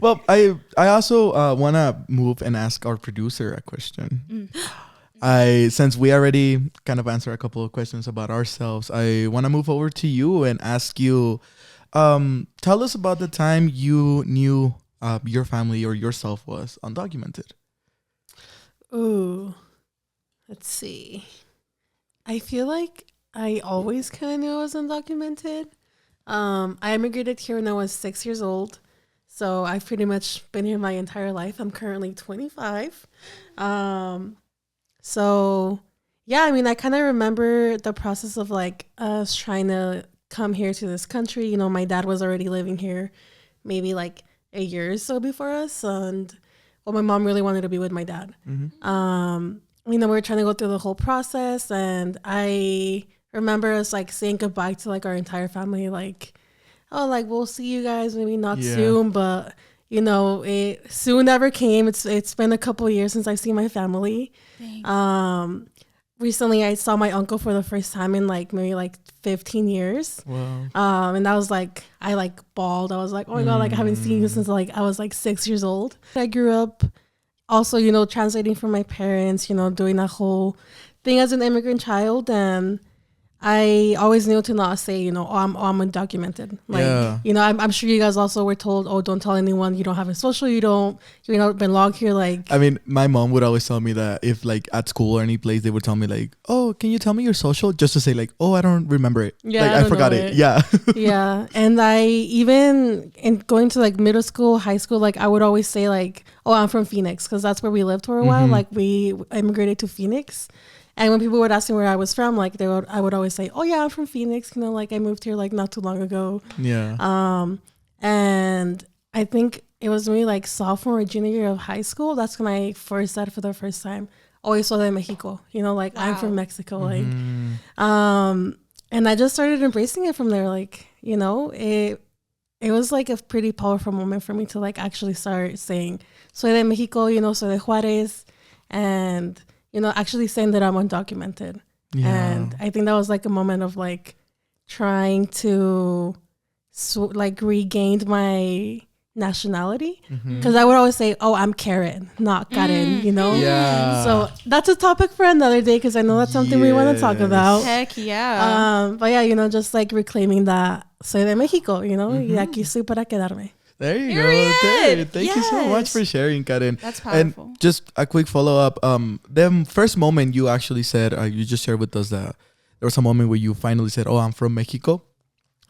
Well, I also want to move and ask our producer a question. Since we already kind of answered a couple of questions about ourselves, I want to move over to you and ask you, tell us about the time you knew your family or yourself was undocumented. Ooh, let's see. I feel like I always kind of knew I was undocumented. I immigrated here when I was 6 years old. So I've pretty much been here my entire life. I'm currently 25. So yeah, I mean, I kind of remember the process of like us trying to come here to this country. My dad was already living here maybe like a year or so before us. And my mom really wanted to be with my dad. We were trying to go through the whole process. And I remember us like saying goodbye to like our entire family, like, oh, like, we'll see you guys maybe not soon, but, it soon never came. It's been a couple of years since I've seen my family. Recently, I saw my uncle for the first time in, like, maybe, like, 15 years. Wow. And that was, like, I, like, bawled. I was like, oh, my God, like, I haven't seen you since, like, I was, like, 6 years old. I grew up also, translating for my parents, doing that whole thing as an immigrant child, and I always knew to not say, I'm undocumented. Like, I'm sure you guys also were told, oh, don't tell anyone you don't have a social, you don't belong here. Like, I mean, my mom would always tell me that if like at school or any place, they would tell me like, oh, can you tell me your social? Just to say like, oh, I don't remember it. Yeah, like I forgot it. Yeah. Yeah. And I even in going to like middle school, high school, like I would always say like, oh, I'm from Phoenix, because that's where we lived for a while. Like we immigrated to Phoenix. And when people would ask me where I was from, like I would always say, oh yeah, I'm from Phoenix. Like I moved here like not too long ago. Yeah. And I think it was maybe like sophomore or junior year of high school. That's when I first said for the first time, oh, soy de Mexico. Like wow. I'm from Mexico. Like, and I just started embracing it from there. Like, it was like a pretty powerful moment for me to like actually start saying soy de Mexico, soy de Juarez, and actually saying that I'm undocumented. Yeah. And I think that was like a moment of like trying to like regain my nationality. Because I would always say, oh, I'm Karen, not Karen, Yeah. So that's a topic for another day, because I know that's something we want to talk about. Heck yeah. But yeah, just like reclaiming that soy de Mexico, y aquí estoy para quedarme. There you go. There. Thank you so much for sharing, Karen. That's powerful. And just a quick follow-up. The first moment you actually said, you just shared with us that there was a moment where you finally said, oh, I'm from Mexico.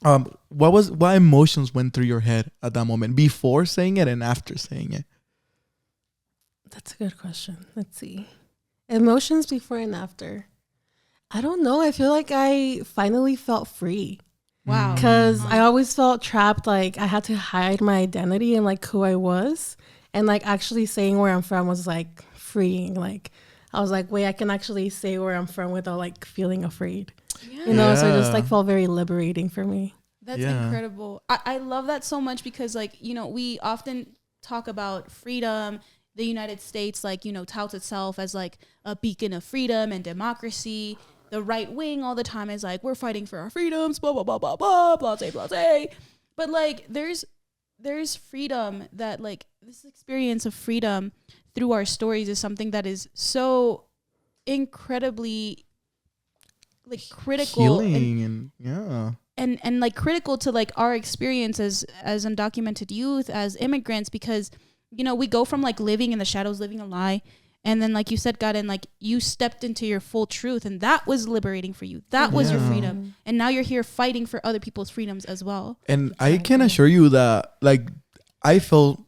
What emotions went through your head at that moment before saying it and after saying it? That's a good question. Let's see. Emotions before and after. I don't know. I feel like I finally felt free. Wow. Because I always felt trapped. Like I had to hide my identity and like who I was. And like actually saying where I'm from was like freeing. Like I was like, wait, I can actually say where I'm from without like feeling afraid. Yeah. You know, so it just like felt very liberating for me. That's incredible. I love that so much because like, you know, we often talk about freedom. The United States, like, you know, touts itself as like a beacon of freedom and democracy. The right wing all the time is like, we're fighting for our freedoms, blah, blah, blah, blah, blah, blase, blase. But like, there's freedom that like this experience of freedom through our stories is something that is so incredibly like critical healing and like critical to like our experience as undocumented youth, as immigrants, because you know we go from like living in the shadows, living a lie, and then like you said, Garen, like you stepped into your full truth, and that was liberating for you. That was your freedom, and now you're here fighting for other people's freedoms as well. And I can assure you that like I felt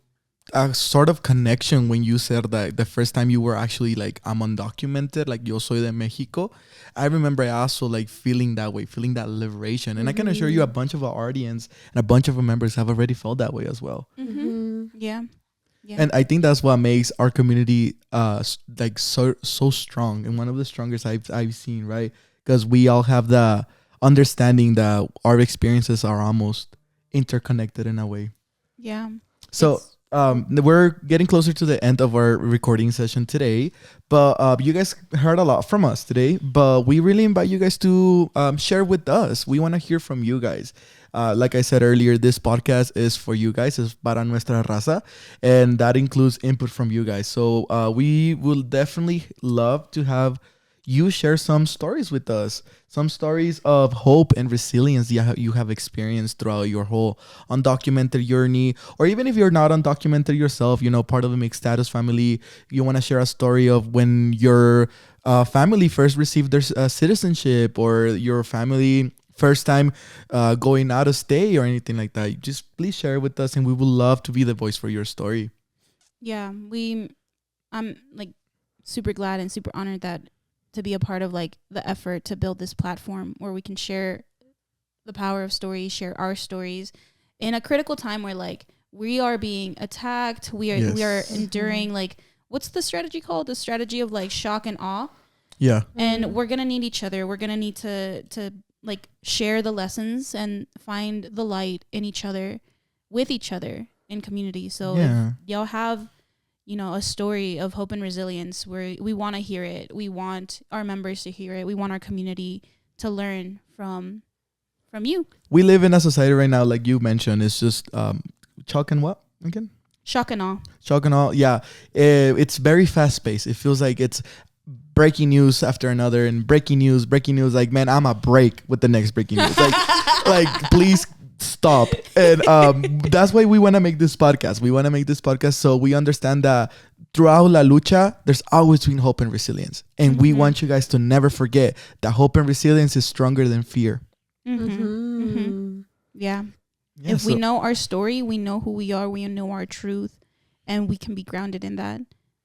a sort of connection when you said that the first time you were actually like, I'm undocumented, like yo soy de Mexico. I remember also like feeling that way, feeling that liberation. And I can assure you a bunch of our audience and a bunch of our members have already felt that way as well. Yeah. And I think that's what makes our community like so strong, and one of the strongest I've seen, right? Because we all have the understanding that our experiences are almost interconnected in a way. Yeah. So we're getting closer to the end of our recording session today, but you guys heard a lot from us today, but we really invite you guys to share with us. We want to hear from you guys. Like I said earlier, this podcast is for you guys, es para nuestra raza, and that includes input from you guys. So we will definitely love to have you share some stories with us, some stories of hope and resilience you have experienced throughout your whole undocumented journey, or even if you're not undocumented yourself, you know, part of the mixed status family, you want to share a story of when your family first received their citizenship, or your family first time going out of state or anything like that. Just please share it with us, and we would love to be the voice for your story. Yeah, I'm like super glad and super honored that to be a part of like the effort to build this platform where we can share the power of stories, share our stories in a critical time where like we are being attacked, we are enduring like, what's the strategy called? The strategy of like shock and awe. Yeah. And we're gonna need each other. We're gonna need to like share the lessons and find the light in each other, with each other in community. So if y'all have, you know, a story of hope and resilience, where we want to hear it. We want our members to hear it. We want our community to learn from you. We live in a society right now, like you mentioned, it's just chalk and what again? Shock and awe. Shock and awe. Yeah. It's very fast paced. It feels like it's breaking news after another and breaking news. Like, man, I'm a break with the next breaking news. Like please stop. And that's why we want to make this podcast. We want to make this podcast so we understand that throughout La Lucha, there's always been hope and resilience. And we want you guys to never forget that hope and resilience is stronger than fear. Yeah. If we know our story, we know who we are, we know our truth, and we can be grounded in that.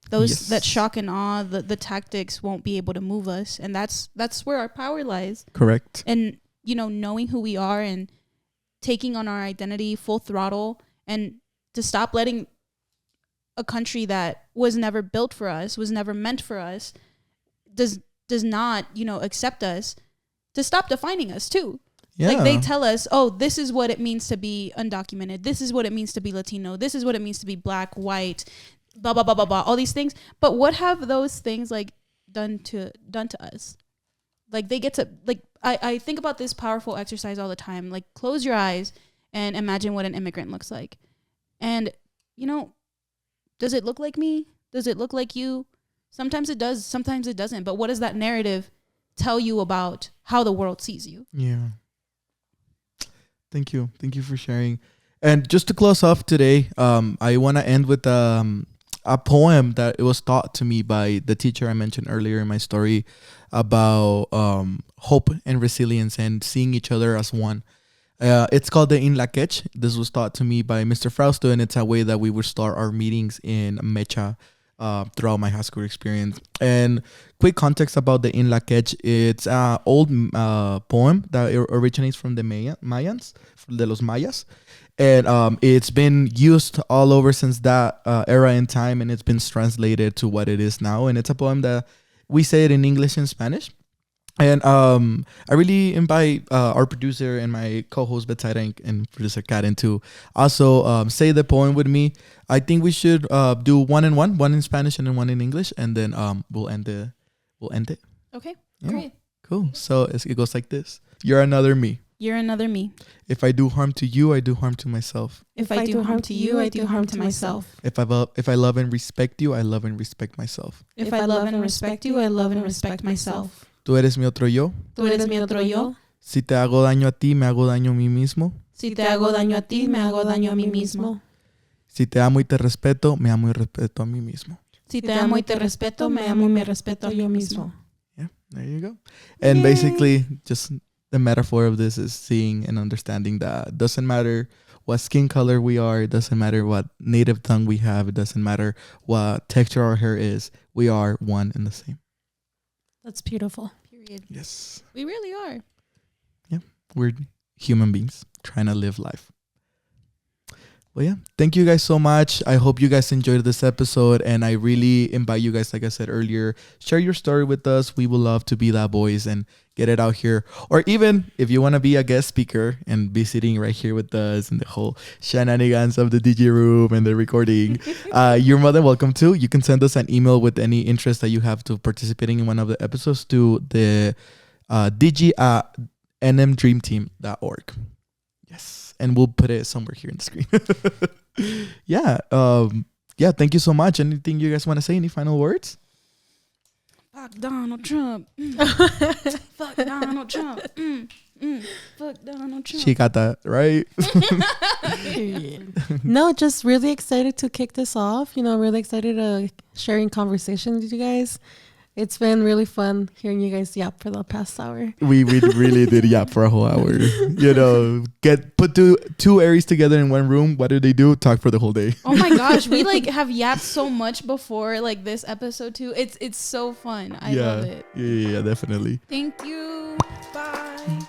That shock and awe, the tactics won't be able to move us. And that's where our power lies. Correct. And, you know, knowing who we are and taking on our identity full throttle, and to stop letting a country that was never built for us, was never meant for us, does not, you know, accept us, to stop defining us too. Yeah. Like they tell us, oh, this is what it means to be undocumented. This is what it means to be Latino. This is what it means to be black, white, blah, blah, blah, blah, blah, all these things. But what have those things like done to us? Like they get to, like, I think about this powerful exercise all the time. Like close your eyes and imagine what an immigrant looks like. And, you know, does it look like me? Does it look like you? Sometimes it does. Sometimes it doesn't. But what does that narrative tell you about how the world sees you? Yeah. Thank you. Thank you for sharing. And just to close off today, I want to end with a poem that it was taught to me by the teacher I mentioned earlier in my story about hope and resilience and seeing each other as one. It's called the In La Quech. This was taught to me by Mr. Frausto, and it's a way that we would start our meetings in Mecha throughout my high school experience. And quick context about the In La Quech, it's an old poem that originates from the Mayans, de los Mayas. And it's been used all over since that era in time, and it's been translated to what it is now. And it's a poem that we say it in English and Spanish. And I really invite our producer and my co-host Betzaira and producer Karen to also say the poem with me. I think we should do one in Spanish and then one in English, and then we'll end it. Okay, Yeah. great. Cool. So it goes like this: You're another me. You're another me. If I do harm to you, I do harm to myself. If I do harm to you, I do harm to myself. If I love and respect you, I love and respect myself. If I love and respect you, I love and respect myself. Tú eres mi otro yo. Tú eres mi otro yo. Si te hago daño a ti, me hago daño a mí mismo. Si te hago daño a ti, me hago daño a mí mismo. Si te amo y te respeto, me amo y respeto a mí mismo. Si te amo y te respeto, me amo y me respeto a yo mismo. Yeah, there you go. And basically, just the metaphor of this is seeing and understanding that it doesn't matter what skin color we are, it doesn't matter what native tongue we have, it doesn't matter what texture our hair is, we are one and the same. That's beautiful. Period. Yes. We really are. We're human beings trying to live life. Well, yeah, thank you guys so much. I hope you guys enjoyed this episode, and I really invite you guys, like I said earlier, share your story with us. We would love to be that voice and get it out here. Or even if you want to be a guest speaker and be sitting right here with us and the whole shenanigans of the DJ room and the recording, you're more than welcome to. You can send us an email with any interest that you have to participating in one of the episodes to the dg@nmdreamteam.org. Yes. And we'll put it somewhere here in the screen. Yeah. Thank you so much. Anything you guys want to say? Any final words? Fuck Donald Trump. Fuck Donald Trump. Fuck Donald Trump. She got that, right? No, just really excited to kick this off. Really excited to sharing conversations with you guys. It's been really fun hearing you guys yap for the past hour. We really did yap for a whole hour. Put two Aries together in one room. What do? Talk for the whole day. Oh my gosh, we have yapped so much before this episode too. It's so fun. I love it. Yeah, definitely. Thank you. Bye.